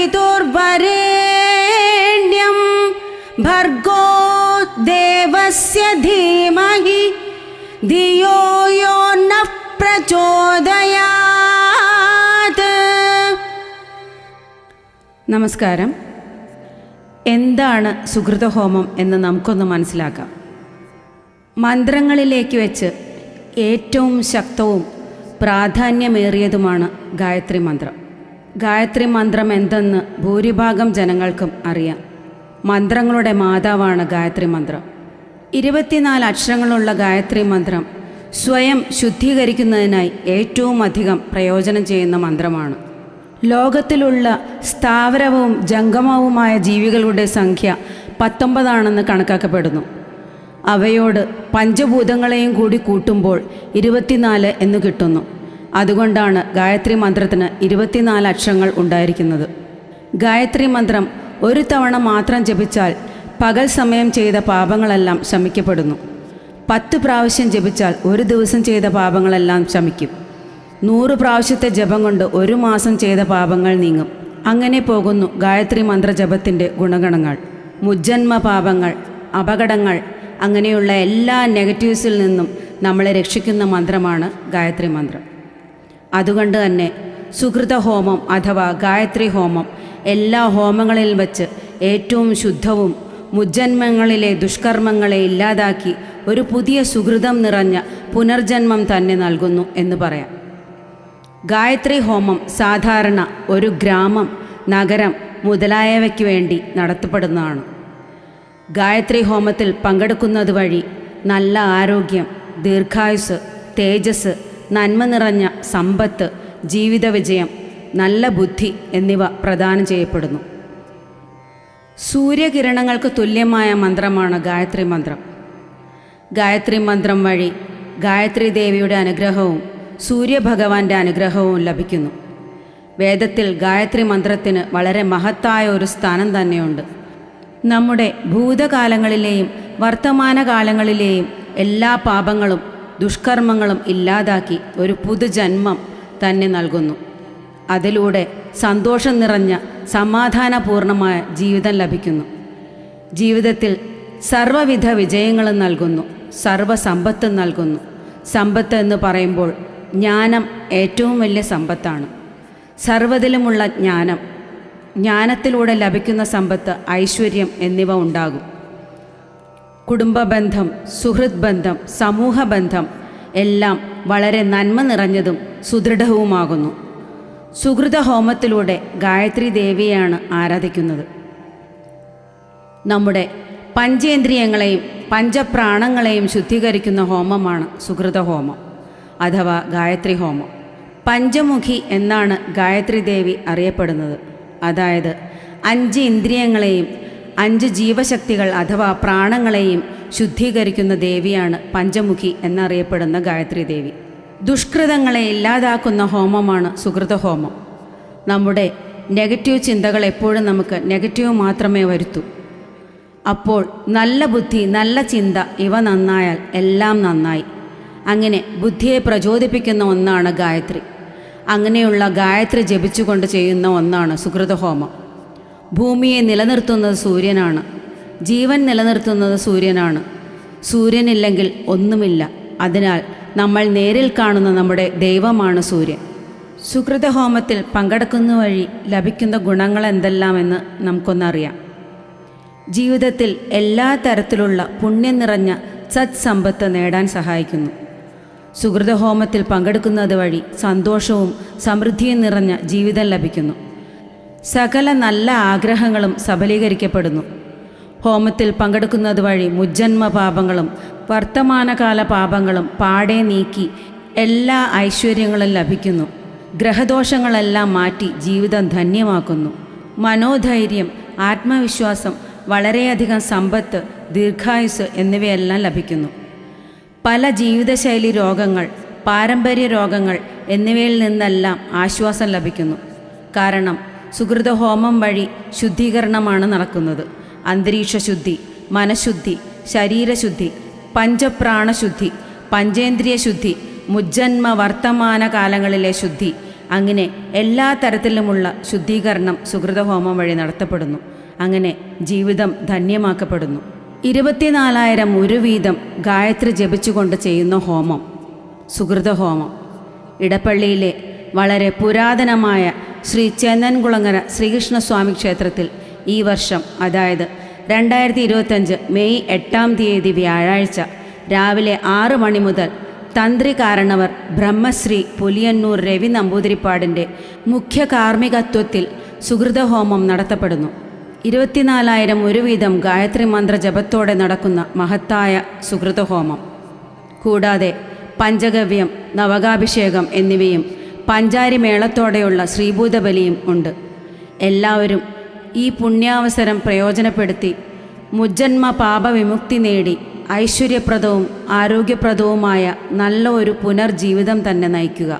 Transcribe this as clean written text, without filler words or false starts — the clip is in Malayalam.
തത്സവിതുർവരേണ്യം ഭർഗോ ദേവസ്യ ധീമഹി ധിയോ യോ നഃ പ്രചോദയാത്. നമസ്കാരം. എന്താണ് സുകൃതഹോമം എന്ന് നമുക്കൊന്ന് മനസ്സിലാക്കാം. മന്ത്രങ്ങളിലേക്ക് വെച്ച് ഏറ്റവും ശക്തവും പ്രാധാന്യമേറിയതുമാണ് ഗായത്രി മന്ത്രം. ഗായത്രി മന്ത്രം എന്തെന്ന് ഭൂരിഭാഗം ജനങ്ങൾക്കും അറിയാം. മന്ത്രങ്ങളുടെ മാതാവാണ് ഗായത്രി മന്ത്രം. 24 അക്ഷരങ്ങളുള്ള ഗായത്രി മന്ത്രം സ്വയം ശുദ്ധീകരിക്കുന്നതിനായി ഏറ്റവും അധികം പ്രയോജനം ചെയ്യുന്ന മന്ത്രമാണ്. ലോകത്തിലുള്ള സ്ഥാവരവും ജംഗമവുമായ ജീവികളുടെ സംഖ്യ 19 കണക്കാക്കപ്പെടുന്നു. അവയോട് പഞ്ചഭൂതങ്ങളെയും കൂടി കൂട്ടുമ്പോൾ 24 എന്ന് കിട്ടുന്നു. അതുകൊണ്ടാണ് ഗായത്രി മന്ത്രത്തിന് 24 അക്ഷരങ്ങൾ ഉണ്ടായിരിക്കുന്നത്. ഗായത്രി മന്ത്രം ഒരു തവണ മാത്രം ജപിച്ചാൽ പകൽ സമയം ചെയ്ത പാപങ്ങളെല്ലാം ശമിക്കപ്പെടുന്നു. 10 പ്രാവശ്യം ജപിച്ചാൽ ഒരു ദിവസം ചെയ്ത പാപങ്ങളെല്ലാം ശമിക്കും. 100 പ്രാവശ്യത്തെ ജപം കൊണ്ട് 1 മാസം ചെയ്ത പാപങ്ങൾ നീങ്ങും. അങ്ങനെ പോകുന്നു ഗായത്രി മന്ത്രജപത്തിൻ്റെ ഗുണഗണങ്ങൾ. മുജ്ജന്മ പാപങ്ങൾ, അപകടങ്ങൾ, അങ്ങനെയുള്ള എല്ലാ നെഗറ്റീവ്സിൽ നിന്നും നമ്മളെ രക്ഷിക്കുന്ന മന്ത്രമാണ് ഗായത്രി മന്ത്രം. അതുകൊണ്ട് തന്നെ സുകൃതഹോമം അഥവാ ഗായത്രി ഹോമം എല്ലാ ഹോമങ്ങളിൽ വച്ച് ഏറ്റവും ശുദ്ധവും മുജ്ജന്മങ്ങളിലെ ദുഷ്കർമ്മങ്ങളെ ഇല്ലാതാക്കി ഒരു പുതിയ സുകൃതം നിറഞ്ഞ പുനർജന്മം തന്നെ നൽകുന്നു എന്ന് പറയാം. ഗായത്രി ഹോമം സാധാരണ ഒരു ഗ്രാമം, നഗരം മുതലായവയ്ക്ക് വേണ്ടി നടത്തപ്പെടുന്നതാണ്. ഗായത്രി ഹോമത്തിൽ പങ്കെടുക്കുന്നത് വഴി നല്ല ആരോഗ്യം, ദീർഘായുസ്, തേജസ്, നന്മ നിറഞ്ഞ സമ്പത്ത്, ജീവിത വിജയം, നല്ല ബുദ്ധി എന്നിവ പ്രദാനം ചെയ്യപ്പെടുന്നു. സൂര്യകിരണങ്ങൾക്ക് തുല്യമായ മന്ത്രമാണ് ഗായത്രി മന്ത്രം. ഗായത്രി മന്ത്രം വഴി ഗായത്രി ദേവിയുടെ അനുഗ്രഹവും സൂര്യഭഗവാന്റെ അനുഗ്രഹവും ലഭിക്കുന്നു. വേദത്തിൽ ഗായത്രി മന്ത്രത്തിന് വളരെ മഹത്തായ ഒരു സ്ഥാനം തന്നെയുണ്ട്. നമ്മുടെ ഭൂതകാലങ്ങളിലെയും വർത്തമാനകാലങ്ങളിലെയും എല്ലാ പാപങ്ങളും ദുഷ്കർമ്മങ്ങളും ഇല്ലാതാക്കി ഒരു പുതുജന്മം തന്നെ നൽകുന്നു. അതിലൂടെ സന്തോഷം നിറഞ്ഞ സമാധാനപൂർണമായ ജീവിതം ലഭിക്കുന്നു. ജീവിതത്തിൽ സർവ്വവിധ വിജയങ്ങളും നൽകുന്നു, സർവ്വസമ്പത്തും നൽകുന്നു. സമ്പത്ത് എന്ന് പറയുമ്പോൾ ജ്ഞാനം ഏറ്റവും വലിയ സമ്പത്താണ്. സർവ്വതിലുമുള്ള ജ്ഞാനത്തിലൂടെ ലഭിക്കുന്ന സമ്പത്ത്, ഐശ്വര്യം എന്നിവ ഉണ്ടാകും. കുടുംബബന്ധം, സുഹൃത് ബന്ധം, സമൂഹബന്ധം എല്ലാം വളരെ നന്മ നിറഞ്ഞതും സുദൃഢവുമാകുന്നു. സുകൃതഹോമത്തിലൂടെ ഗായത്രി ദേവിയെയാണ് ആരാധിക്കുന്നത്. നമ്മുടെ പഞ്ചേന്ദ്രിയങ്ങളെയും പഞ്ചപ്രാണങ്ങളെയും ശുദ്ധീകരിക്കുന്ന ഹോമമാണ് സുകൃതഹോമം അഥവാ ഗായത്രി ഹോമം. പഞ്ചമുഖി എന്നാണ് ഗായത്രി ദേവി അറിയപ്പെടുന്നത്. അതായത് 5 ഇന്ദ്രിയങ്ങളെയും 5 ജീവശക്തികൾ അഥവാ പ്രാണങ്ങളെയും ശുദ്ധീകരിക്കുന്ന ദേവിയാണ് പഞ്ചമുഖി എന്നറിയപ്പെടുന്ന ഗായത്രി ദേവി. ദുഷ്കൃതങ്ങളെ ഇല്ലാതാക്കുന്ന ഹോമമാണ് സുകൃതഹോമം. നമ്മുടെ നെഗറ്റീവ് ചിന്തകൾ എപ്പോഴും നമുക്ക് നെഗറ്റീവ് മാത്രമേ വരുത്തൂ. അപ്പോൾ നല്ല ബുദ്ധി, നല്ല ചിന്ത ഇവ നന്നായാൽ എല്ലാം നന്നായി. അങ്ങനെ ബുദ്ധിയെ പ്രചോദിപ്പിക്കുന്ന ഒന്നാണ് ഗായത്രി. അങ്ങനെയുള്ള ഗായത്രി ജപിച്ചുകൊണ്ട് ചെയ്യുന്ന ഒന്നാണ് സുകൃതഹോമം. ഭൂമിയെ നിലനിർത്തുന്നത് സൂര്യനാണ്. ജീവൻ നിലനിർത്തുന്നത് സൂര്യനാണ്. സൂര്യനില്ലെങ്കിൽ ഒന്നുമില്ല. അതിനാൽ നമ്മൾ നേരിൽ കാണുന്ന നമ്മുടെ ദൈവമാണ് സൂര്യൻ. സുകൃതഹോമത്തിൽ പങ്കെടുക്കുന്ന വഴി ലഭിക്കുന്ന ഗുണങ്ങൾ എന്തെല്ലാമെന്ന് നമുക്കൊന്നറിയാം. ജീവിതത്തിൽ എല്ലാ തരത്തിലുള്ള പുണ്യം നിറഞ്ഞ സത്സമ്പത്ത് നേടാൻ സഹായിക്കുന്നു. സുകൃതഹോമത്തിൽ പങ്കെടുക്കുന്നത് വഴി സന്തോഷവും സമൃദ്ധിയും നിറഞ്ഞ ജീവിതം ലഭിക്കുന്നു. സകല നല്ല ആഗ്രഹങ്ങളും സഫലീകരിക്കപ്പെടുന്നു. ഹോമത്തിൽ പങ്കെടുക്കുന്നത് വഴി മുജ്ജന്മ പാപങ്ങളും വർത്തമാനകാല പാപങ്ങളും പാടെ നീക്കി എല്ലാ ഐശ്വര്യങ്ങളും ലഭിക്കുന്നു. ഗ്രഹദോഷങ്ങളെല്ലാം മാറ്റി ജീവിതം ധന്യമാക്കുന്നു. മനോധൈര്യം, ആത്മവിശ്വാസം, വളരെയധികം സമ്പത്ത്, ദീർഘായുസ് എന്നിവയെല്ലാം ലഭിക്കുന്നു. പല ജീവിതശൈലി രോഗങ്ങൾ, പാരമ്പര്യ രോഗങ്ങൾ എന്നിവയിൽ നിന്നെല്ലാം ആശ്വാസം ലഭിക്കുന്നു. കാരണം സുകൃതഹോമം വഴി ശുദ്ധീകരണമാണ് നടക്കുന്നത്. അന്തരീക്ഷ ശുദ്ധി, മനഃശുദ്ധി, ശരീരശുദ്ധി, പഞ്ചപ്രാണശുദ്ധി, പഞ്ചേന്ദ്രിയ ശുദ്ധി, മുജ്ജന്മ വർത്തമാന കാലങ്ങളിലെ ശുദ്ധി, അങ്ങനെ എല്ലാ തരത്തിലുമുള്ള ശുദ്ധീകരണം സുകൃതഹോമം വഴി നടത്തപ്പെടുന്നു. അങ്ങനെ ജീവിതം ധന്യമാക്കപ്പെടുന്നു. 24,000 ഉരു വീതം ഗായത്രി ജപിച്ചുകൊണ്ട് ചെയ്യുന്ന ഹോമം സുകൃതഹോമം ഇടപ്പള്ളിയിലെ വളരെ പുരാതനമായ ശ്രീ ചെന്നൻകുളങ്ങര ശ്രീകൃഷ്ണസ്വാമി ക്ഷേത്രത്തിൽ ഈ വർഷം, അതായത് 2025 മെയ് 8-ാം തീയതി വ്യാഴാഴ്ച രാവിലെ 6 മണി മുതൽ തന്ത്രി കാരണവർ ബ്രഹ്മശ്രീ പുലിയന്നൂർ രവി നമ്പൂതിരിപ്പാടിൻ്റെ മുഖ്യ കാർമ്മികത്വത്തിൽ സുകൃതഹോമം നടത്തപ്പെടുന്നു. 24,000 ഉരു വീതം ഗായത്രി മന്ത്ര ജപത്തോടെ നടക്കുന്ന മഹത്തായ സുകൃതഹോമം കൂടാതെ പഞ്ചഗവ്യം, നവകാഭിഷേകം എന്നിവയും പഞ്ചാരി മേളത്തോടെയുള്ള ശ്രീഭൂതബലിയും ഉണ്ട്. എല്ലാവരും ഈ പുണ്യാവസരം പ്രയോജനപ്പെടുത്തി മുജ്ജന്മ പാപവിമുക്തി നേടി ഐശ്വര്യപ്രദവും ആരോഗ്യപ്രദവുമായ നല്ല ഒരു പുനർജീവിതം തന്നെ നയിക്കുക.